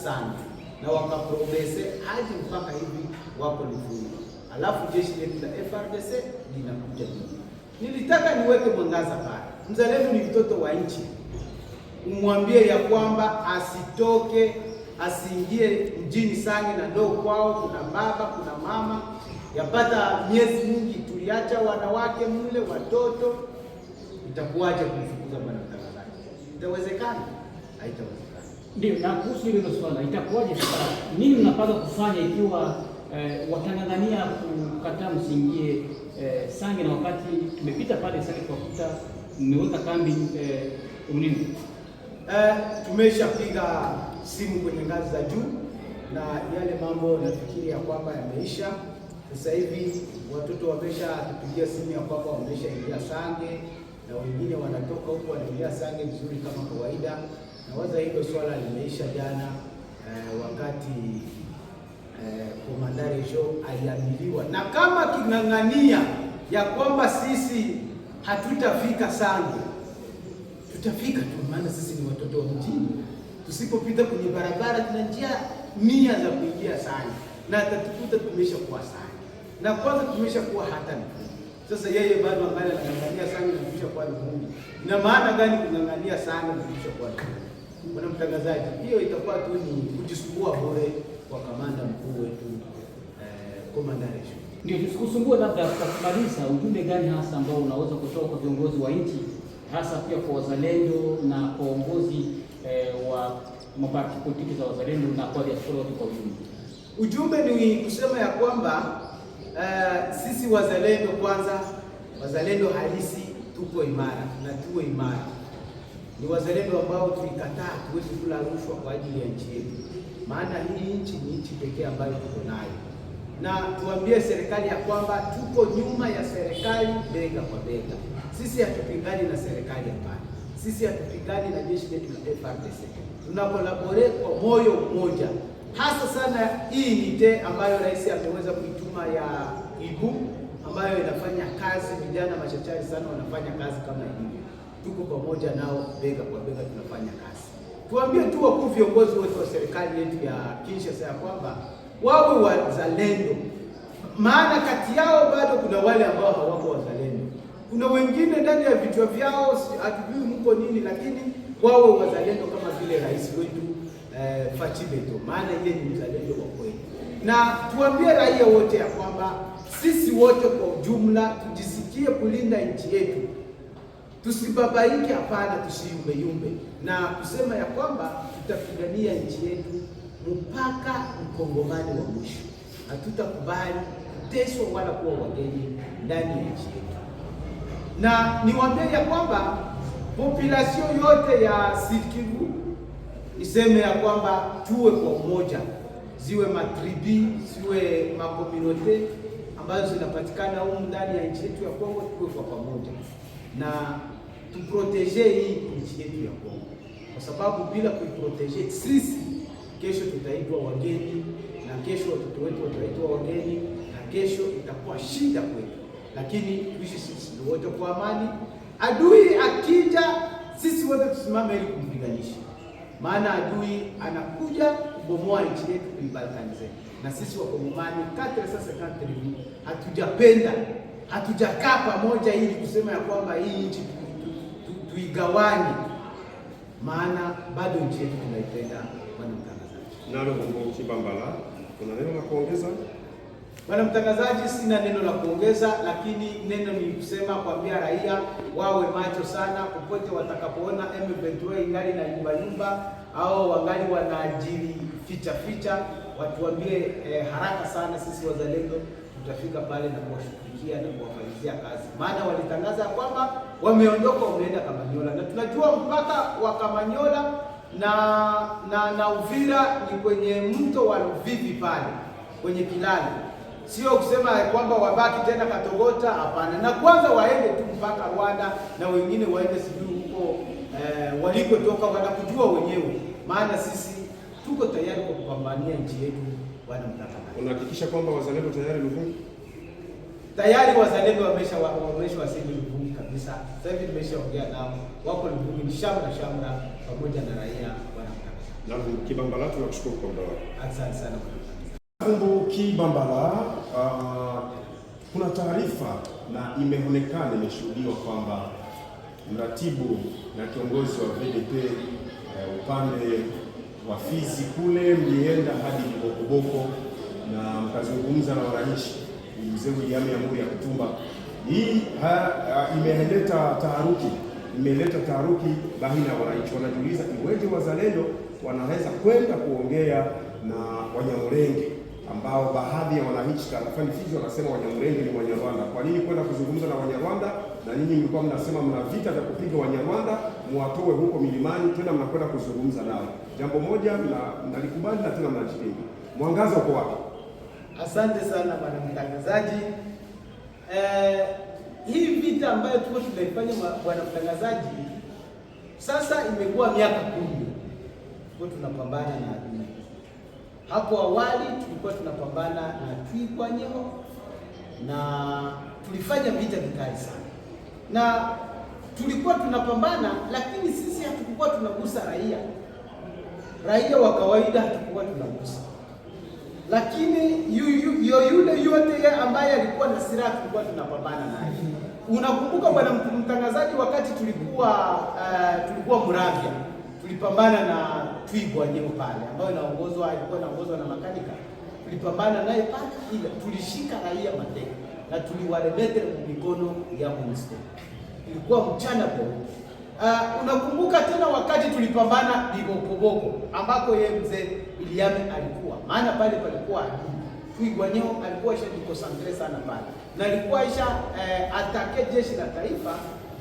sana na wakaprogrese hadi mpaka hivi wako Luvungi, alafu jeshi letu la FARDC linakuja. Nilitaka niweke mwangaza pale. Mzalendo ni mtoto wa nchi, umwambie ya kwamba asitoke, asiingie mjini Sange na ndo kwao kuna baba kuna mama. Yapata miezi mingi tuliacha wanawake mle, watoto. Itakuwaje kumfukuza bwana mtangazaji? Itawezekana? Haitawezekana. Ndio, na kuhusu hilo swala itakuwaje sasa? Nini mnapaswa kufanya ikiwa watangangania kukataa msiingie Sange, na wakati tumepita pale Sange tukakuta mmeweka kambi Mlindi? Tumeshapiga simu kwenye ngazi za juu na yale mambo nafikiri ya kwamba yameisha. Sasa hivi watoto wamesha tupigia simu ya kwamba wameshaingia Sange na wengine wanatoka huko wanaingia Sange vizuri kama kawaida. Na waza hilo swala limeisha jana wakati Komandare Jo aliamiliwa, na kama kinang'ania ya kwamba sisi hatutafika Sange, tutafika tu, maana sisi ni watoto wa mjini. Tusipopita kwenye barabara tuna njia 100 za kuingia Sange na tatukuta tumesha kuwa Sange, na kwanza tumesha kuwa hata Luvungi. Sasa yeye bado angali anang'ania Sange na tumesha kuwa Luvungi. Ina maana gani kunang'ania Sange na tumesha kuwa Luvungi? Bwana mtangazaji, hiyo itakuwa tu ni kujisumbua bure kwa kamanda mkuu wetu Komandare Jo. Ndio, tusikusumbue. Labda kwa kumaliza, ujumbe gani hasa ambao unaweza kutoka kwa viongozi wa nchi, hasa pia kwa wazalendo na kwa uongozi wa mapati politiki za wazalendo na kwa diaspora wote kwa ujumla? Ujumbe ni kusema ya kwamba sisi wazalendo kwanza, wazalendo halisi tuko imara na tuwe imara. Ni wazalendo ambao tulikataa tuwezi kula rushwa kwa ajili ya nchi yetu, maana hii nchi ni nchi pekee ambayo tuko nayo, na tuambie serikali ya kwamba tuko nyuma ya serikali bega kwa bega. Sisi hatupingani na serikali, hapana. Sisi hatupingani na jeshi letu la FARDC, tunakolabore kwa moyo mmoja. Hasa sana hii nite ambayo rais ameweza kuituma ya Ibu, ambayo inafanya kazi, vijana machachari sana wanafanya kazi kama hivi. Tuko pamoja nao bega kwa bega, tunafanya kazi. Tuambie tu wakuu viongozi wote wa serikali yetu ya Kinshasa ya kwamba wawe wazalendo, maana kati yao bado kuna wale ambao hawako wazalendo. Kuna wengine ndani ya vichwa vyao hatujui mko nini, lakini wawe wazalendo kama vile rais wetu Fachi Beto, maana yeye ni mzalendo wa kweli. Na tuambie raia wote ya kwamba sisi wote kwa ujumla tujisikie kulinda nchi yetu. Tusibabaike, hapana, tusiyumbe na kusema ya kwamba tutapigania nchi yetu mpaka mkongomani wa mwisho. Hatutakubali kuteswa wala kuwa wageni ndani ya nchi yetu. Na niwaambie ya kwamba population yote ya Sud Kivu iseme ya kwamba tuwe kwa umoja, ziwe matribi, ziwe makomunote ambazo zinapatikana huko ndani ya nchi yetu ya Kongo, tuwe kwa pamoja na tuprotege hii nchi yetu ya Kongo, kwa sababu bila kuiprotege sisi kesho tutaitwa wageni, na kesho watoto wetu wataitwa wageni, na kesho itakuwa shida kwetu. Lakini tuishi sisi wote kwa amani. Adui akija, sisi wote tusimame ili kumpiganisha, maana adui anakuja kubomoa nchi yetu, kuibalkanize. Na sisi wakongomani 450 hatujapenda, hatujakaa pamoja ili kusema ya kwamba hii nchi tuigawanye, maana bado nchi yetu tunaipenda. Bwana mtangazaji, nalo Mungu Chibambala, kuna neno la kuongeza? Bwana mtangazaji, sina neno la kuongeza, lakini neno ni kusema kuambia raia wawe macho sana popote watakapoona M23 ingali na yumba au wangali wanaajiri ficha, watuambie haraka sana. Sisi wazalendo tutafika pale na kuwashughulikia na kuwafanyia kazi, maana walitangaza kwamba wameondoka, wameenda Kamanyola, na tunajua mpaka wa Kamanyola na Uvira ni kwenye mto wa Luvivi pale kwenye kilalo. Sio kusema kwamba wabaki tena Katogota, hapana. Na kwanza waende tu mpaka Rwanda, na wengine waende sijui huko walikotoka, wanakujua wenyewe, maana sisi tuko tayari kwa kupambania nchi yetu. Bwana mtangazaji, unahakikisha kwamba wazalendo tayari Luvungi? Tayari wazalendo wameshawasili Luvungi kabisa. Sasa hivi nimeshaongea nao, wako Luvungi, ni shamra pamoja na raia. Bwana mtangazaji. Na Kibambala, tunakushukuru kwa muda wako. Asante sana. Vumbu Kibambala, kuna taarifa na imeonekana, imeshuhudiwa kwamba mratibu na kiongozi wa VDP upande wa Fizi kule mlienda hadi Bokoboko na mkazungumza na wananchi. Mzee William Amuri ya Kutumba, hii imeleta taharuki baina ya wananchi. Wanajiuliza iweje wazalendo wanaweza kwenda kuongea na Wanyamulenge ambao baadhi ya wananchi tarafani Fizi wanasema Wanyamulenge ni Wanyarwanda. Kwa nini kwenda kuzungumza na Wanyarwanda? Na nyinyi mlikuwa mnasema mna vita vya kupiga Wanyarwanda, muwatoe huko milimani, tena mnakwenda kuzungumza nao. Jambo moja mnalikubali na tena mnajipinga. Mwangaza uko wapi? Asante sana bwana mtangazaji. Hii vita ambayo tuko tunaifanya bwana mtangazaji, sasa imekuwa miaka 10 tuko tunapambana na adui. Hapo awali tulikuwa tunapambana na Twirwaneho na tulifanya vita vikali sana, na tulikuwa tunapambana, lakini sisi hatukuwa tunagusa raia wa kawaida, hatukuwa tunagusa. Lakini yule yote ambaye alikuwa na silaha tulikuwa tunapambana naye. Unakumbuka bwana mtangazaji, wakati tulikuwa Muramvya, tulipambana na Twirwaneho pale, ambayo ilikuwa inaongozwa na makanika. Tulipambana naye pale, ila tulishika raia mateka na tuliwaremetele mikono ya MONUSCO. Ilikuwa mchana kweupe. Unakumbuka tena wakati tulipambana Bokoboko ambako yeye mzee William alikuwa, maana pale palikuwa Twirwaneho alikuwa ishajikosantre sana pale, na alikuwa atake jeshi la taifa,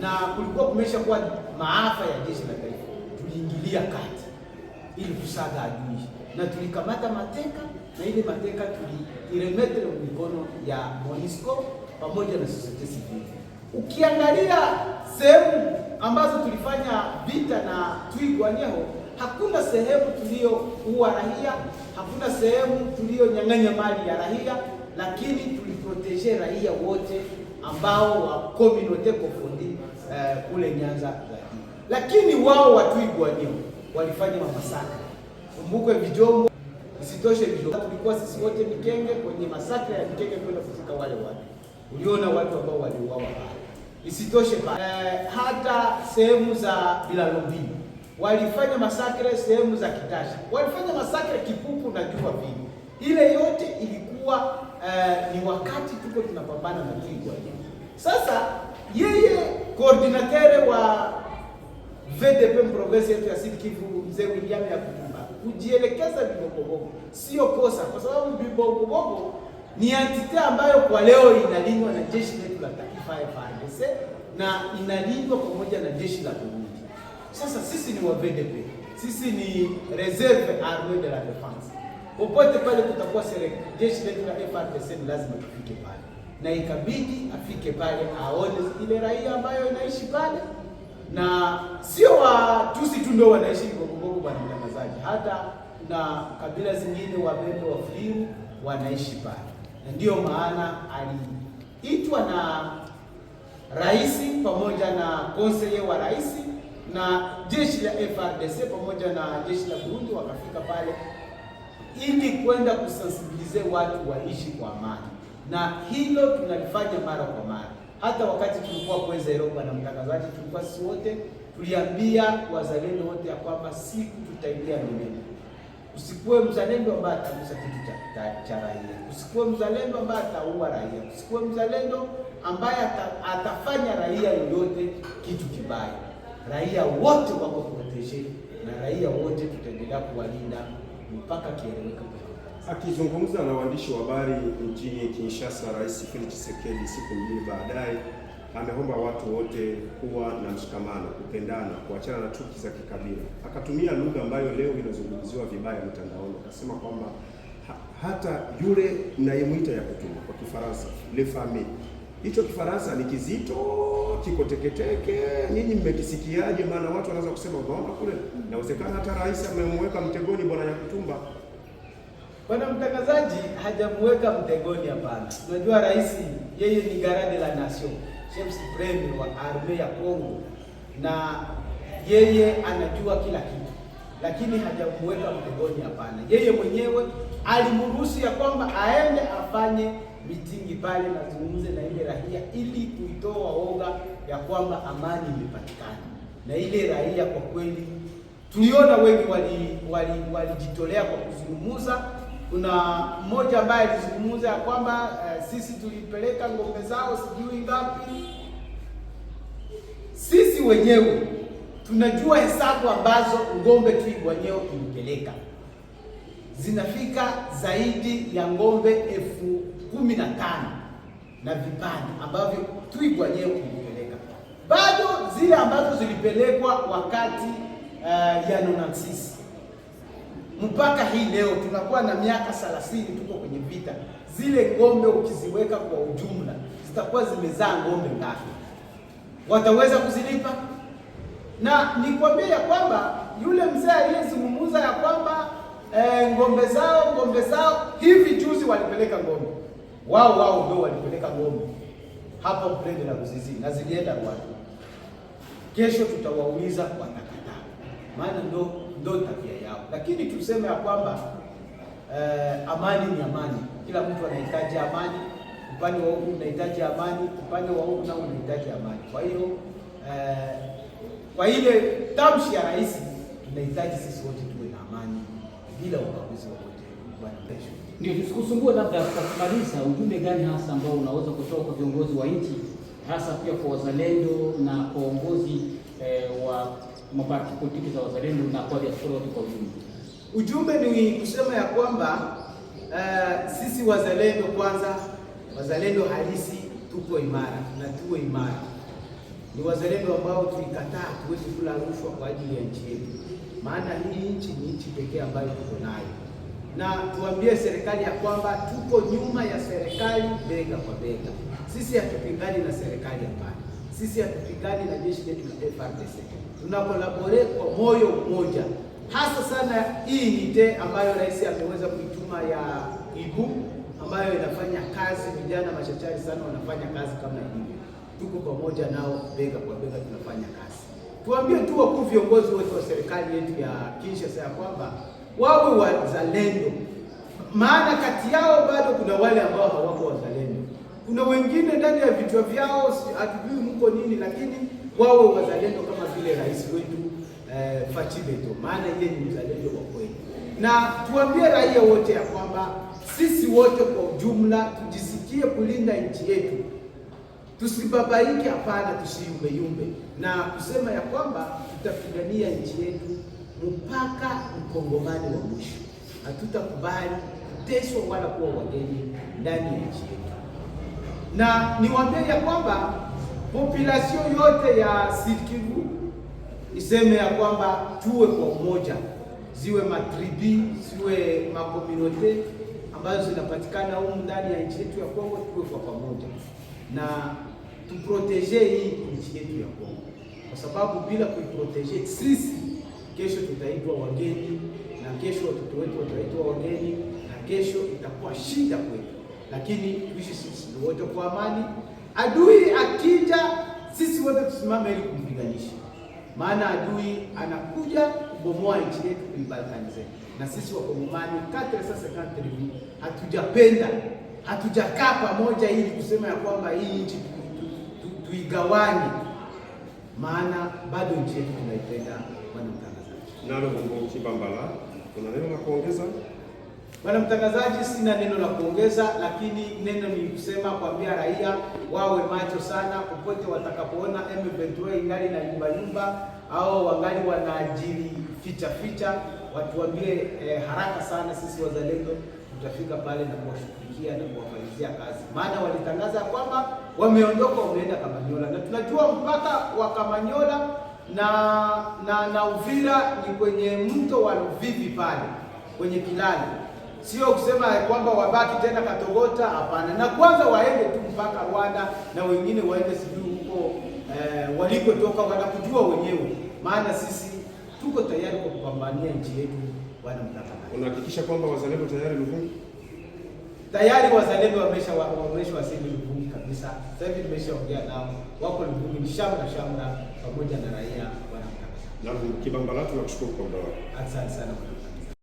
na kulikuwa kumesha kuwa maafa ya jeshi la taifa. Tuliingilia kati ili kusaga adui na tulikamata mateka, na ile mateka tuliremetele mikono ya MONUSCO pamoja na society civil. Ukiangalia sehemu ambazo tulifanya vita na Twirwaneho, hakuna sehemu tulioua raia, hakuna sehemu tulionyang'anya mali ya raia, lakini tuliprotege raia wote ambao wa community kofundi kule Nyanza za juu. Lakini wao wa Twirwaneho walifanya masakra. Kumbuke Bijombo, isitoshe Bijombo tulikuwa sisi wote Mikenge kwenye masakra ya Mikenge kwenda kufika wale watu. Uliona watu ambao waliuawa pale. Isitoshe pale hata sehemu za Bilalobini walifanya masakre, sehemu za Kitasha walifanya masakre, Kipupu na Jua Vini. Ile yote ilikuwa ni wakati tuko tunapambana na Twirwaneho. Sasa yeye coordinateur wa VDP province yetu ya Sud Kivu, mzee William ya Kutumba, kujielekeza Bokoboko sio kosa, kwa sababu Bokoboko ni entite ambayo kwa leo inalindwa na jeshi letu la taifa FARDC na inalindwa pamoja na jeshi la Burundi. Sasa sisi ni wa VDP, sisi ni reserve armée de la défense. Popote pale kutakuwa jeshi letu la FARDC ni lazima tufike pale, na ikabidi afike pale aone ile raia ambayo inaishi pale, na sio Watusi tu ndio wanaishi Bokoboko bwana mtangazaji, hata na kabila zingine Wabembe, Wafuliru wanaishi pale. Ndiyo maana aliitwa na rais pamoja na conseiller wa rais na jeshi la FARDC pamoja na jeshi la Burundi, wakafika pale ili kwenda kusensibilize watu waishi kwa amani, na hilo tunalifanya mara kwa mara. Hata wakati tulikuwa kweza Europa na mtangazaji, tulikuwa sisi wote tuliambia wazalendo wote ya kwamba siku tutaingia milele. Usikuwe mzalendo ambaye atagusa kitu cha raia, usikuwe mzalendo ambaye ataua raia, usikuwe mzalendo ambaye atafanya raia yoyote kitu kibaya. Raia wote wako protege na raia wote tutaendelea kuwalinda mpaka kieleweke. Akizungumza na waandishi wa habari mjini Kinshasa, Rais Felix Tshisekedi siku mbili baadaye ameomba watu wote kuwa na mshikamano, kupendana, kuachana na chuki za kikabila. Akatumia lugha ambayo leo inazungumziwa vibaya mtandaoni, akasema kwamba hata yule mnayemwita ya Kutumba kwa Kifaransa le famille, hicho Kifaransa ni kizito, kiko teketeke. Nyinyi mmekisikiaje? Maana watu wanaweza kusema unaona kule inawezekana hata rais amemweka mtegoni bwana ya Kutumba. Bwana mtangazaji, hajamweka mtegoni, hapana. Unajua rais yeye ni garde de la nation, chef supreme wa armée ya Kongo, na yeye anajua kila kitu. lakini hajamweka mtegoni. Hapana, yeye mwenyewe alimruhusu ya kwamba aende afanye mitingi pale na zungumze na ile raia, ili kuitoa woga ya kwamba amani imepatikana. Na ile raia kwa kweli tuliona wengi walijitolea kwa kuzungumza. Kuna mmoja ambaye alizungumza ya kwamba sisi tulipeleka ng'ombe zao sijui ngapi. Sisi wenyewe tunajua hesabu ambazo ng'ombe Twirwaneho ilipeleka, zinafika zaidi ya ng'ombe 15,000 na vipande ambavyo Twirwaneho ilipeleka. Bado zile ambazo zilipelekwa wakati ya Nonansis mpaka hii leo tunakuwa na miaka 30 tuko kwenye vita. Zile ng'ombe ukiziweka kwa ujumla zitakuwa zimezaa ng'ombe ngapi? Wataweza kuzilipa? Na nikwambia ya kwamba yule mzee aliyezungumza ya kwamba ng'ombe zao hivi juzi walipeleka ng'ombe wao ndio walipeleka ng'ombe hapa Mprende na Ruzizi na zilienda Rwanda. Kesho tutawauliza watakataa, maana ndo tabia yao. Lakini tuseme ya kwamba amani ni amani, kila mtu anahitaji amani. Upande wa huku unahitaji amani, upande wa huku nao unahitaji amani. Kwa hiyo kwa ile tamshi ya rais, tunahitaji sisi wote tuwe na amani bila ubaguzi wowote. Bwana Pesho, ndio tusikusumbue. Labda kwa kumaliza, ujumbe gani hasa ambao unaweza kutoka kwa viongozi wa nchi, hasa pia kwa wazalendo na kwa uongozi wa mabaki politiki za wazalendo na kwa diaspora wote kwa ujumla? Ujumbe ni kusema ya kwamba sisi wazalendo kwanza, wazalendo halisi tuko imara na tuwe imara. Ni wazalendo ambao tulikataa tuweze kula rushwa kwa ajili ya nchi yetu, maana hii nchi ni nchi pekee ambayo tuko nayo. Na tuambie serikali ya kwamba tuko nyuma ya serikali bega kwa bega. Sisi hatupingani na serikali, hapana. Sisi hatupingani na jeshi letu la FARDC. Tunakolabore kwa moyo mmoja, hasa sana hii nite ambayo rais ameweza kuituma ya Ibu, ambayo inafanya kazi, vijana machachari sana wanafanya kazi kama hivi. Tuko pamoja nao bega kwa bega, tunafanya kazi. Tuambie tu wakuu viongozi wote wa serikali yetu ya Kinshasa ya kwamba wawe wazalendo, maana kati yao bado kuna wale ambao hawako wazalendo. Kuna wengine ndani ya vichwa vyao hatujui mko nini, lakini wawe wazalendo kama vile rais wetu Fachi Beto, maana yeye ni mzalendo wa kweli. Na tuambie raia wote ya kwamba sisi wote kwa ujumla tujisikie kulinda nchi yetu, tusibabaike, hapana, tusiyumbeyumbe, na kusema ya kwamba tutapigania nchi yetu mpaka mkongomani wa mwisho. Hatutakubali kuteswa wala kuwa wageni ndani ya nchi yetu. Na niwaambie ya kwamba population yote ya Sud Kivu iseme ya kwamba tuwe kwa umoja, ziwe matribi, ziwe makomunote ambazo zinapatikana huko ndani ya nchi yetu ya Kongo, tuwe kwa pamoja na tuprotege hii nchi yetu ya Kongo, kwa sababu bila kuiprotege sisi kesho tutaitwa wageni, na kesho watoto wetu wataitwa wageni, na kesho itakuwa shida kwetu. Lakini tuishi sisi wote kwa amani. Adui akija, sisi wote tusimame ili kumpiganisha, maana adui anakuja kubomoa nchi yetu, kuibalkanize. Na sisi wakongomani 450 hatujapenda, hatujakaa pamoja ili kusema ya kwamba hii nchi tuigawanye, maana bado nchi yetu tunaipenda. Bwana mtangazaji, nalo Bongo Chibambala, kuna neno la kuongeza? Bwana mtangazaji, sina neno la kuongeza, lakini neno ni kusema kuambia raia wawe macho sana popote watakapoona M23 ingali na yumba au wangali wanaajiri ficha, watuambie haraka sana. Sisi wazalendo tutafika pale na kuwashughulikia na kuwafanyia kazi, maana walitangaza kwamba wameondoka, wameenda Kamanyola, na tunajua mpaka wa Kamanyola na Uvira ni kwenye mto wa Luvivi pale kwenye kilalo. Sio kusema kwamba wabaki tena Katogota, hapana. Na kwanza waende tu mpaka Rwanda, na wengine waende sijui huko walikotoka, wanakujua wenyewe, maana sisi tuko tayari kwa kupambania nchi yetu. Bwana mtangazaji, unahakikisha kwamba wazalendo tayari Luvungi? Tayari wazalendo wameshawasili Luvungi kabisa. Sasa hivi nimeshaongea nao, wako Luvungi, ni shamra pamoja na raia. Bwana mtangazaji. Na Kibambala tunakushukuru kwa muda wako. Asante sana.